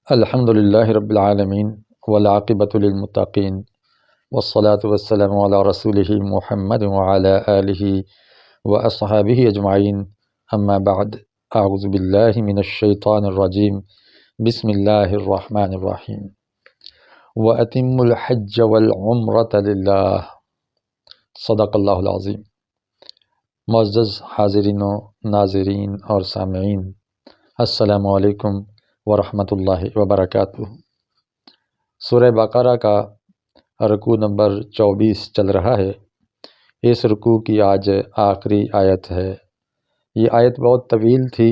الحمد للہ رب العالمین والعاقبۃ للمتقین والصلاة والسلام علی رسولہ محمد وعلی آلہ واصحابہ اجمعین اما بعد اعوذ باللہ من الشیطان الرجیم بسم اللہ الرحمن الرحیم وَأَتِمُّوا الْحَجَّ وَالْعُمْرَةَ لِلَّهِ صدق اللہ العظیم۔ معزز حاضرین و ناظرین اور سامعین، السلام علیکم ورحمۃ اللہ وبرکاتہ۔ سورہ بقرہ کا رکوع نمبر 24 چل رہا ہے۔ اس رکوع کی آج آخری آیت ہے۔ یہ آیت بہت طویل تھی،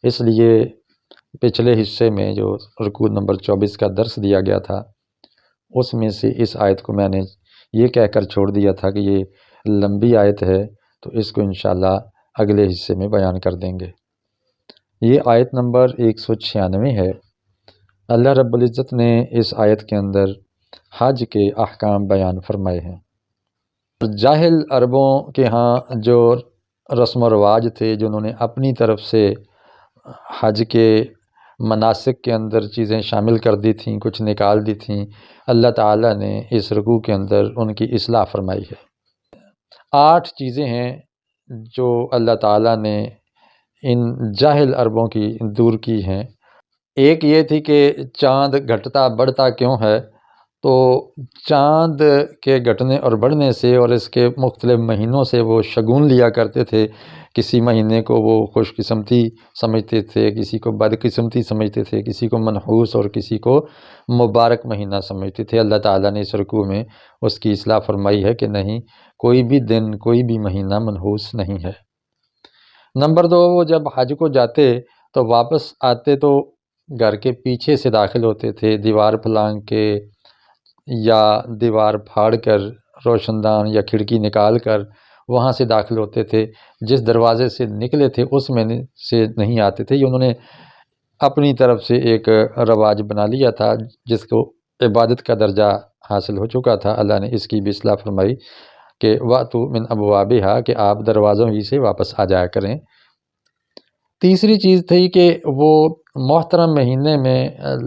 اس لیے پچھلے حصے میں جو رکوع نمبر 24 کا درس دیا گیا تھا اس میں سے اس آیت کو میں نے یہ کہہ کر چھوڑ دیا تھا کہ یہ لمبی آیت ہے، تو اس کو انشاءاللہ اگلے حصے میں بیان کر دیں گے۔ یہ آیت نمبر 196 ہے۔ اللہ رب العزت نے اس آیت کے اندر حج کے احکام بیان فرمائے ہیں۔ جاہل عربوں کے ہاں جو رسم و رواج تھے، جنہوں نے اپنی طرف سے حج کے مناسک کے اندر چیزیں شامل کر دی تھیں، کچھ نکال دی تھیں، اللہ تعالیٰ نے اس رکوع کے اندر ان کی اصلاح فرمائی ہے۔ 8 چیزیں ہیں جو اللہ تعالیٰ نے ان جاہل عربوں کی دور کی ہیں۔ ایک یہ تھی کہ چاند گھٹتا بڑھتا کیوں ہے، تو چاند کے گھٹنے اور بڑھنے سے اور اس کے مختلف مہینوں سے وہ شگون لیا کرتے تھے۔ کسی مہینے کو وہ خوش قسمتی سمجھتے تھے، کسی کو بد قسمتی سمجھتے تھے، کسی کو منحوس اور کسی کو مبارک مہینہ سمجھتے تھے۔ اللہ تعالیٰ نے اس رکوع میں اس کی اصلاح فرمائی ہے کہ نہیں، کوئی بھی دن، کوئی بھی مہینہ منحوس نہیں ہے۔ نمبر 2، وہ جب حج کو جاتے تو واپس آتے تو گھر کے پیچھے سے داخل ہوتے تھے، دیوار پھلانگ کے یا دیوار پھاڑ کر، روشن دان یا کھڑکی نکال کر وہاں سے داخل ہوتے تھے۔ جس دروازے سے نکلے تھے اس میں سے نہیں آتے تھے۔ یہ انہوں نے اپنی طرف سے ایک رواج بنا لیا تھا جس کو عبادت کا درجہ حاصل ہو چکا تھا۔ اللہ نے اس کی بھی اصلاح فرمائی کہ وَأْتُوا مِنْ أَبْوَابِهَا، کہ آپ دروازوں ہی سے واپس آ جایا کریں۔ تیسری چیز تھی کہ وہ محترم مہینے میں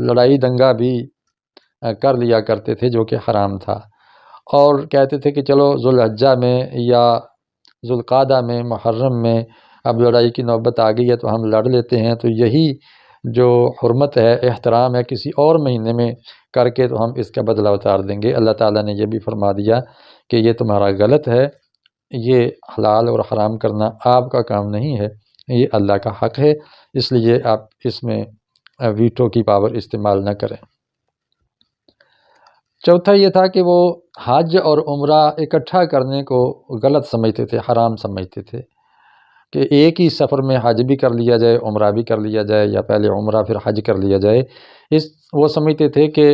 لڑائی دنگا بھی کر لیا کرتے تھے، جو کہ حرام تھا، اور کہتے تھے کہ چلو ذوالحجہ میں یا ذوالقعدہ میں، محرم میں اب لڑائی کی نوبت آ گئی ہے تو ہم لڑ لیتے ہیں، تو یہی جو حرمت ہے، احترام ہے، کسی اور مہینے میں کر کے تو ہم اس کا بدلہ اتار دیں گے۔ اللہ تعالیٰ نے یہ بھی فرما دیا کہ یہ تمہارا غلط ہے، یہ حلال اور حرام کرنا آپ کا کام نہیں ہے، یہ اللہ کا حق ہے، اس لیے آپ اس میں ویٹو کی پاور استعمال نہ کریں۔ چوتھا یہ تھا کہ وہ حج اور عمرہ اکٹھا کرنے کو غلط سمجھتے تھے، حرام سمجھتے تھے کہ ایک ہی سفر میں حج بھی کر لیا جائے، عمرہ بھی کر لیا جائے، یا پہلے عمرہ پھر حج کر لیا جائے۔ وہ سمجھتے تھے کہ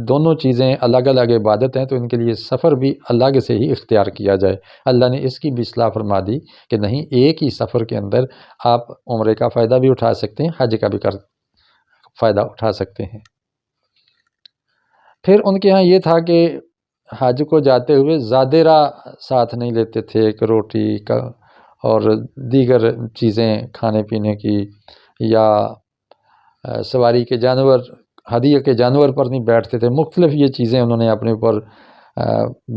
دونوں چیزیں الگ الگ عبادت ہیں، تو ان کے لیے سفر بھی الگ سے ہی اختیار کیا جائے۔ اللہ نے اس کی بھی اصلاح فرما دی کہ نہیں، ایک ہی سفر کے اندر آپ عمرے کا فائدہ بھی اٹھا سکتے ہیں، حج کا بھی فائدہ اٹھا سکتے ہیں۔ پھر ان کے ہاں یہ تھا کہ حج کو جاتے ہوئے زادہ راہ ساتھ نہیں لیتے تھے، ایک روٹی کا اور دیگر چیزیں کھانے پینے کی، یا سواری کے جانور، ہدیہ کے جانور پر نہیں بیٹھتے تھے۔ مختلف یہ چیزیں انہوں نے اپنے اوپر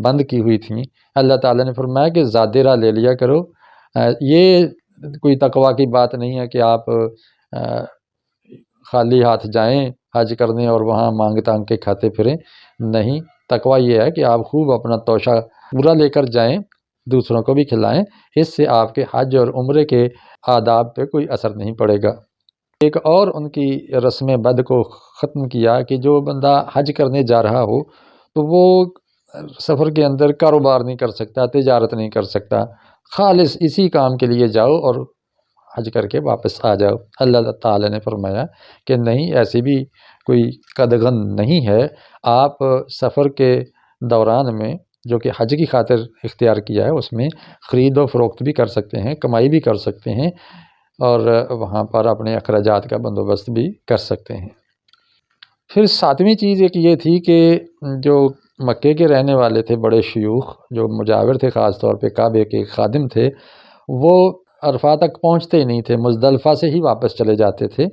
بند کی ہوئی تھیں۔ اللہ تعالیٰ نے فرمایا کہ زادہ راہ لے لیا کرو۔ یہ کوئی تقویٰ کی بات نہیں ہے کہ آپ خالی ہاتھ جائیں حج کرنے اور وہاں مانگ تانگ کے کھاتے پھریں، نہیں، تقویٰ یہ ہے کہ آپ خوب اپنا توشہ پورا لے کر جائیں، دوسروں کو بھی کھلائیں، اس سے آپ کے حج اور عمرے کے آداب پہ کوئی اثر نہیں پڑے گا۔ ایک اور ان کی رسم بد کو ختم کیا کہ جو بندہ حج کرنے جا رہا ہو تو وہ سفر کے اندر کاروبار نہیں کر سکتا، تجارت نہیں کر سکتا، خالص اسی کام کے لیے جاؤ اور حج کر کے واپس آ جاؤ۔ اللہ تعالیٰ نے فرمایا کہ نہیں، ایسی بھی کوئی قدغن نہیں ہے۔ آپ سفر کے دوران میں جو کہ حج کی خاطر اختیار کیا ہے، اس میں خرید و فروخت بھی کر سکتے ہیں، کمائی بھی کر سکتے ہیں، اور وہاں پر اپنے اخراجات کا بندوبست بھی کر سکتے ہیں۔ پھر 7ویں چیز ایک یہ تھی کہ جو مکے کے رہنے والے تھے، بڑے شیوخ جو مجاور تھے، خاص طور پہ کعبے کے خادم تھے، وہ عرفات تک پہنچتے ہی نہیں تھے، مزدلفہ سے ہی واپس چلے جاتے تھے۔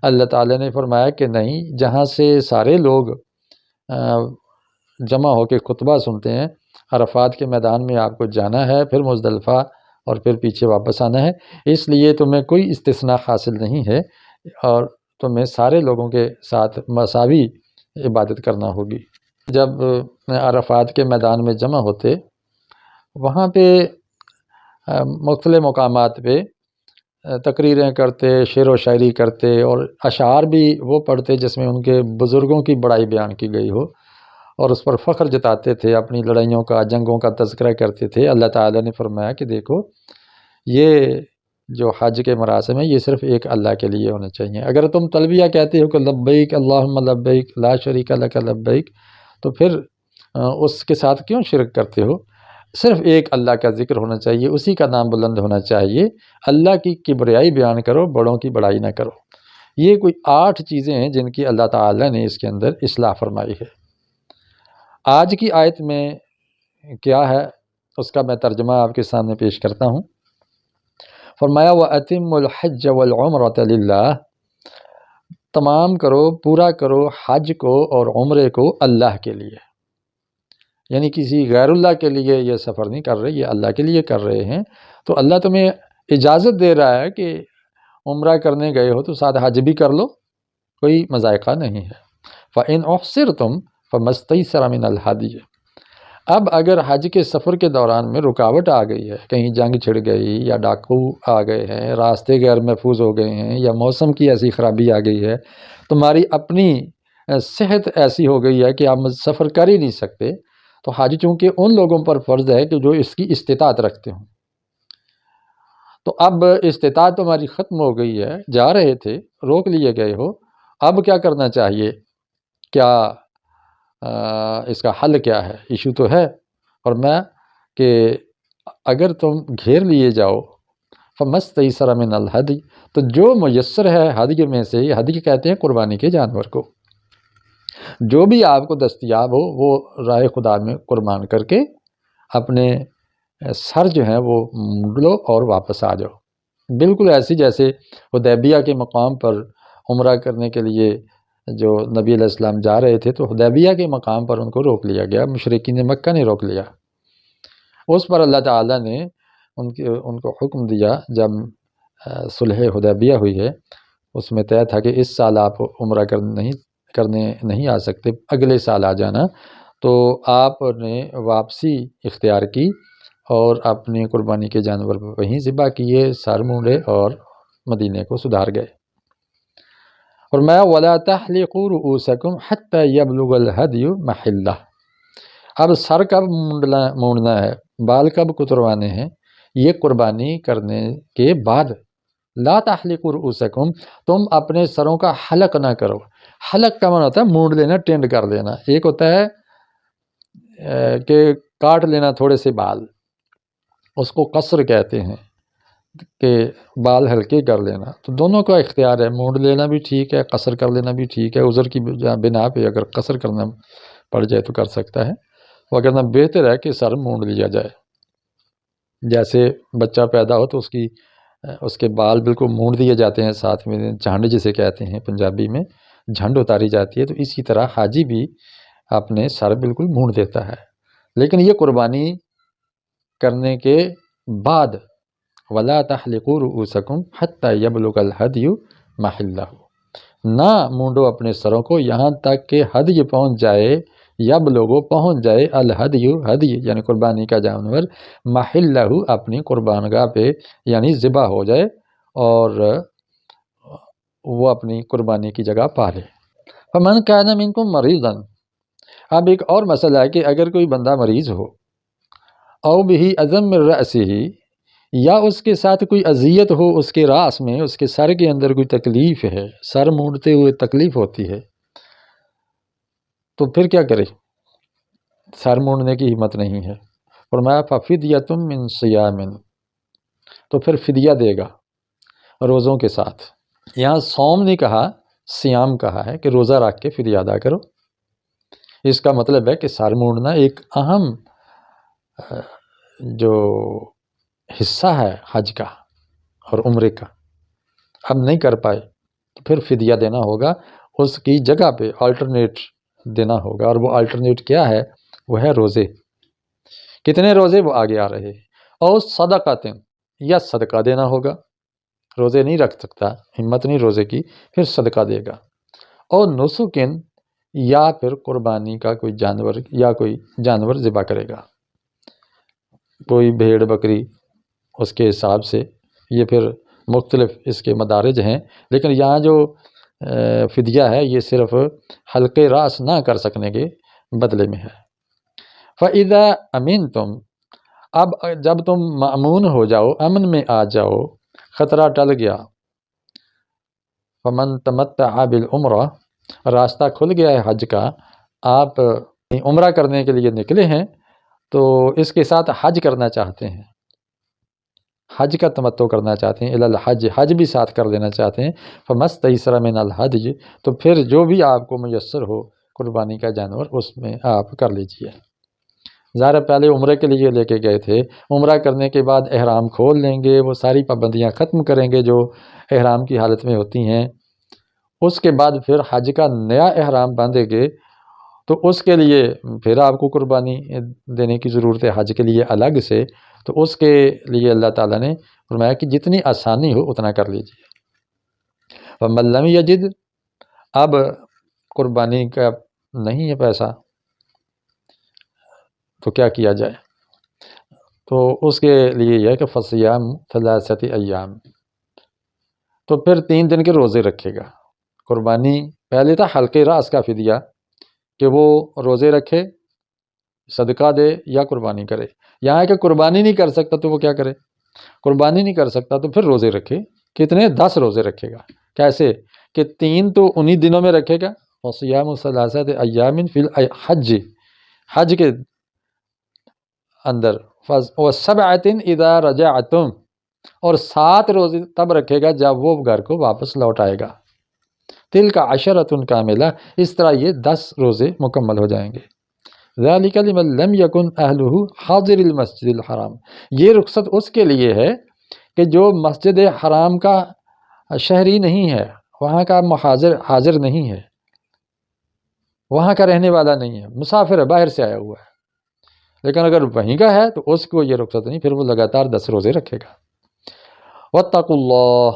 اللہ تعالیٰ نے فرمایا کہ نہیں، جہاں سے سارے لوگ جمع ہو کے خطبہ سنتے ہیں، عرفات کے میدان میں آپ کو جانا ہے، پھر مزدلفہ، اور پھر پیچھے واپس آنا ہے، اس لیے تمہیں کوئی استثناء حاصل نہیں ہے، اور تمہیں سارے لوگوں کے ساتھ مساوی عبادت کرنا ہوگی۔ جب عرفات کے میدان میں جمع ہوتے، وہاں پہ مختلف مقامات پہ تقریریں کرتے، شعر و شاعری کرتے، اور اشعار بھی وہ پڑھتے جس میں ان کے بزرگوں کی بڑائی بیان کی گئی ہو، اور اس پر فخر جتاتے تھے، اپنی لڑائیوں کا، جنگوں کا تذکرہ کرتے تھے۔ اللہ تعالیٰ نے فرمایا کہ دیکھو، یہ جو حج کے مراسم ہیں یہ صرف ایک اللہ کے لیے ہونے چاہیے۔ اگر تم تلبیہ کہتے ہو کہ لبیک اللہم لبیک لا شریک لک لبیک، تو پھر اس کے ساتھ کیوں شرک کرتے ہو؟ صرف ایک اللہ کا ذکر ہونا چاہیے، اسی کا نام بلند ہونا چاہیے، اللہ کی کبریائی بیان کرو، بڑوں کی بڑائی نہ کرو۔ یہ کوئی 8 چیزیں ہیں جن کی اللہ تعالیٰ نے اس کے اندر اصلاح فرمائی ہے۔ آج کی آیت میں کیا ہے اس کا میں ترجمہ آپ کے سامنے پیش کرتا ہوں۔ فرمایا وَأَتِمُّ الْحَجَّ وَالْعُمْرَةَ لِلَّهِ، تمام کرو، پورا کرو حج کو اور عمرے کو اللہ کے لیے، یعنی کسی غیر اللہ کے لیے یہ سفر نہیں کر رہے، یہ اللہ کے لیے کر رہے ہیں۔ تو اللہ تمہیں اجازت دے رہا ہے کہ عمرہ کرنے گئے ہو تو ساتھ حج بھی کر لو، کوئی مضائقہ نہیں ہے۔ فَإِنْ أُحْصِرْتُمْ فَمَا اسْتَيْسَرَ مِنَ الْهَدْيِ، اب اگر حج کے سفر کے دوران میں رکاوٹ آ گئی ہے، کہیں جنگ چھڑ گئی، یا ڈاکو آ گئے ہیں، راستے غیر محفوظ ہو گئے ہیں، یا موسم کی ایسی خرابی آ گئی ہے، تمہاری اپنی صحت ایسی ہو گئی ہے کہ آپ سفر کر ہی نہیں سکتے، تو حج چونکہ ان لوگوں پر فرض ہے کہ جو اس کی استطاعت رکھتے ہوں۔ تو اب استطاعت تمہاری ختم ہو گئی ہے، جا رہے تھے، روک لیے گئے ہو، اب کیا کرنا چاہیے؟ کیا اس کا حل کیا ہے؟ ایشو تو ہے، اور میں کہ اگر تم گھیر لیے جاؤ فَمَا اسْتَيْسَرَ مِنَ الْهَدْيِ، تو جو میسر ہے ہدی میں سے، ہدی کہتے ہیں قربانی کے جانور کو، جو بھی آپ کو دستیاب ہو وہ راہ خدا میں قربان کر کے اپنے سر جو ہیں وہ مونڈ لو اور واپس آ جاؤ۔ بالکل ایسی جیسے حدیبیہ کے مقام پر عمرہ کرنے کے لیے جو نبی علیہ السلام جا رہے تھے، تو حدیبیہ کے مقام پر ان کو روک لیا گیا، مشرکین مکہ نے روک لیا۔ اس پر اللہ تعالیٰ نے ان کو حکم دیا، جب صلح حدیبیہ ہوئی ہے، اس میں طے تھا کہ اس سال آپ عمرہ کرنے نہیں آ سکتے، اگلے سال آ جانا، تو آپ نے واپسی اختیار کی اور اپنی قربانی کے جانور وہیں ذبح کیے، سر مونڈے اور مدینے کو سدھار گئے۔ فرمایا وَلَا تَحْلِقُوا رُؤُوسَكُمْ حَتَّى يَبْلُغَ الْهَدْيُ مَحِلَّهُ، اب سر کب مونڈنا ہے، بال کب کتروانے ہیں، یہ قربانی کرنے کے بعد۔ لا تحلقوا رؤوسکم، تم اپنے سروں کا حلق نہ کرو۔ حلق کا معنی ہوتا ہے مونڈ لینا، ٹینڈ کر لینا۔ ایک ہوتا ہے کہ کاٹ لینا تھوڑے سے بال، اس کو قصر کہتے ہیں، کہ بال ہلکے کر لینا۔ تو دونوں کا اختیار ہے، مونڈ لینا بھی ٹھیک ہے، قصر کر لینا بھی ٹھیک ہے۔ عذر کی بنا پہ اگر قصر کرنا پڑ جائے تو کر سکتا ہے، وگرنہ بہتر ہے کہ سر مونڈ لیا جائے۔ جیسے بچہ پیدا ہو تو اس کے بال بالکل مونڈ دیے جاتے ہیں، ساتھ میں جھنڈ جسے کہتے ہیں پنجابی میں، جھنڈ اتاری جاتی ہے، تو اسی طرح حاجی بھی اپنے سر بالکل مونڈ دیتا ہے۔ لیکن یہ قربانی کرنے کے بعد وَلَا تَحْلِقُوا رُؤُوسَكُمْ حَتَّى يَبْلُغَ الْهَدْيُ مَحِلَّهُ، نہ مونڈو اپنے سروں کو یہاں تک کہ ہدی پہنچ جائے، پہنچ جائے الہدی، ہدی یعنی قربانی کا جانور، محلہ اپنی قربان گاہ پہ، یعنی ذبح ہو جائے اور وہ اپنی قربانی کی جگہ پا لے۔ فَمَنْ كَانَ مِنْكُمْ مَرِيضًا، اب ایک اور مسئلہ ہے کہ اگر کوئی بندہ مریض ہو، او بِهِ أَذًى مِّن رَأْسِهِ، یا اس کے ساتھ کوئی اذیت ہو اس کے راس میں، اس کے سر کے اندر کوئی تکلیف ہے، سر مونڈتے ہوئے تکلیف ہوتی ہے، تو پھر کیا کرے؟ سر مونڈنے کی ہمت نہیں ہے۔ فرمایا فَفِدْيَةٌ مِّن صِيَامٍ، تو پھر فدیہ دے گا روزوں کے ساتھ۔ یہاں صوم نہیں کہا، سیام کہا ہے کہ روزہ رکھ کے فدیہ ادا کرو۔ اس کا مطلب ہے کہ سر مونڈنا ایک اہم جو حصہ ہے حج کا اور عمرے کا، اب نہیں کر پائے تو پھر فدیہ دینا ہوگا، اس کی جگہ پہ آلٹرنیٹ دینا ہوگا، اور وہ آلٹرنیٹ کیا ہے؟ وہ ہے روزے۔ کتنے روزے؟ وہ آگے آ رہے ہیں۔ اور صدقۃ، یا صدقہ دینا ہوگا، روزے نہیں رکھ سکتا، ہمت نہیں روزے کی، پھر صدقہ دے گا۔ اور نسکن، یا پھر قربانی کا کوئی جانور، یا کوئی جانور ذبح کرے گا، کوئی بھیڑ بکری اس کے حساب سے، یہ پھر مختلف اس کے مدارج ہیں، لیکن یہاں جو فدیہ ہے یہ صرف حلق راس نہ کر سکنے کے بدلے میں ہے۔ فَإِذَا أَمِنْتُمْ، اب جب تم مأمون ہو جاؤ، امن میں آ جاؤ، خطرہ ٹل گیا، فَمَن تَمَتَّعَ بِالْعُمْرَةِ، راستہ کھل گیا ہے حج کا، آپ عمرہ کرنے کے لیے نکلے ہیں تو اس کے ساتھ حج کرنا چاہتے ہیں، حج کا تمتع کرنا چاہتے ہیں، الی الحج، حج بھی ساتھ کر لینا چاہتے ہیں، فَمَسْتَيْسَرَ مِنَ الْهَدْيِ، تو پھر جو بھی آپ کو میسر ہو قربانی کا جانور اس میں آپ کر لیجئے۔ ظاہر پہلے عمرے کے لیے لے کے گئے تھے، عمرہ کرنے کے بعد احرام کھول لیں گے، وہ ساری پابندیاں ختم کریں گے جو احرام کی حالت میں ہوتی ہیں، اس کے بعد پھر حج کا نیا احرام باندھیں گے، تو اس کے لیے پھر آپ کو قربانی دینے کی ضرورت ہے حج کے لیے الگ سے، تو اس کے لیے اللہ تعالیٰ نے فرمایا کہ جتنی آسانی ہو اتنا کر لیجیے۔ فَمَن لَّمْ يَجِدْ، اب قربانی کا نہیں ہے پیسہ تو کیا کیا جائے؟ تو اس کے لیے یہ ہے کہ فَصِيَامُ ثَلَاثَةِ أَيَّامٍ، تو پھر 3 دن کے روزے رکھے گا۔ قربانی پہلے تھا حلق راس کا فدیہ، کہ وہ روزے رکھے، صدقہ دے یا قربانی کرے۔ یہاں کہ قربانی نہیں کر سکتا تو وہ کیا کرے؟ قربانی نہیں کر سکتا تو پھر روزے رکھے، کتنے؟ 10 روزے رکھے گا۔ کیسے کہ 3 تو انہی دنوں میں رکھے گا، وَصِيَامُ ثَلَاثَةِ أَيَّامٍ فِي الْحَجِّ، حج کے اندر، وَسَبْعَةٍ إِذَا رَجَعْتُمْ، اور 7 روزے تب رکھے گا جب وہ گھر کو واپس لوٹ آئے گا۔ تِلْكَ عَشَرَةٌ كَامِلَةٌ، اس طرح یہ 10 روزے مکمل ہو جائیں گے۔ ذَلِكَ لِمَن لَّمْ يَكُنْ أَهْلُهُ حَاضِرِ الْمَسْجِدِ الْحَرَامِ، یہ رخصت اس کے لیے ہے کہ جو مسجد حرام کا شہری نہیں ہے، وہاں کا حاضر نہیں ہے، وہاں کا رہنے والا نہیں ہے، مسافر ہے، باہر سے آیا ہوا ہے، لیکن اگر وہیں کا ہے تو اس کو یہ رخصت نہیں، پھر وہ لگاتار 10 روزے رکھے گا۔ وَاتَّقُوا اللَّهَ،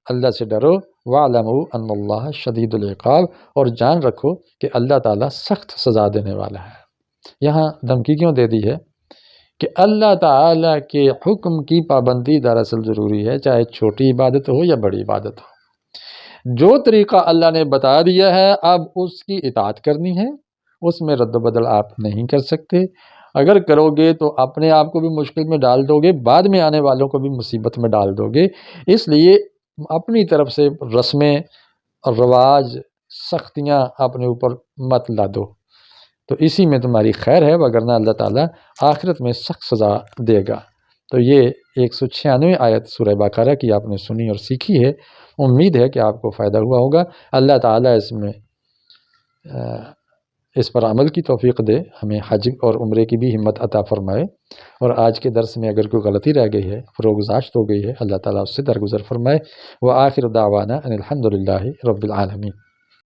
اللہ سے ڈرو، وَاعْلَمُوا أَنَّ اللَّهَ شَدِيدُ الْعِقَابِ، اور جان رکھو کہ اللہ تعالیٰ سخت سزا دینے والا ہے۔ یہاں دھمکی کیوں دے دی ہے؟ کہ اللہ تعالیٰ کے حکم کی پابندی دراصل ضروری ہے، چاہے چھوٹی عبادت ہو یا بڑی عبادت ہو۔ جو طریقہ اللہ نے بتا دیا ہے اب اس کی اطاعت کرنی ہے، اس میں رد و بدل آپ نہیں کر سکتے۔ اگر کرو گے تو اپنے آپ کو بھی مشکل میں ڈال دو گے، بعد میں آنے والوں کو بھی مصیبت میں ڈال دو گے، اس لیے اپنی طرف سے رسمیں اور رواج، سختیاں اپنے اوپر مت لا دو، تو اسی میں تمہاری خیر ہے، وگرنہ اللہ تعالیٰ آخرت میں سخت سزا دے گا۔ تو یہ 196 آیت سورہ بقرہ کی آپ نے سنی اور سیکھی ہے، امید ہے کہ آپ کو فائدہ ہوا ہوگا۔ اللہ تعالیٰ اس پر عمل کی توفیق دے، ہمیں حج اور عمرے کی بھی ہمت عطا فرمائے، اور آج کے درس میں اگر کوئی غلطی رہ گئی ہے، فروگزاشت ہو گئی ہے، اللہ تعالیٰ اس سے درگزر فرمائے۔ وآخر دعوانا ان الحمد للہ رب العالمین۔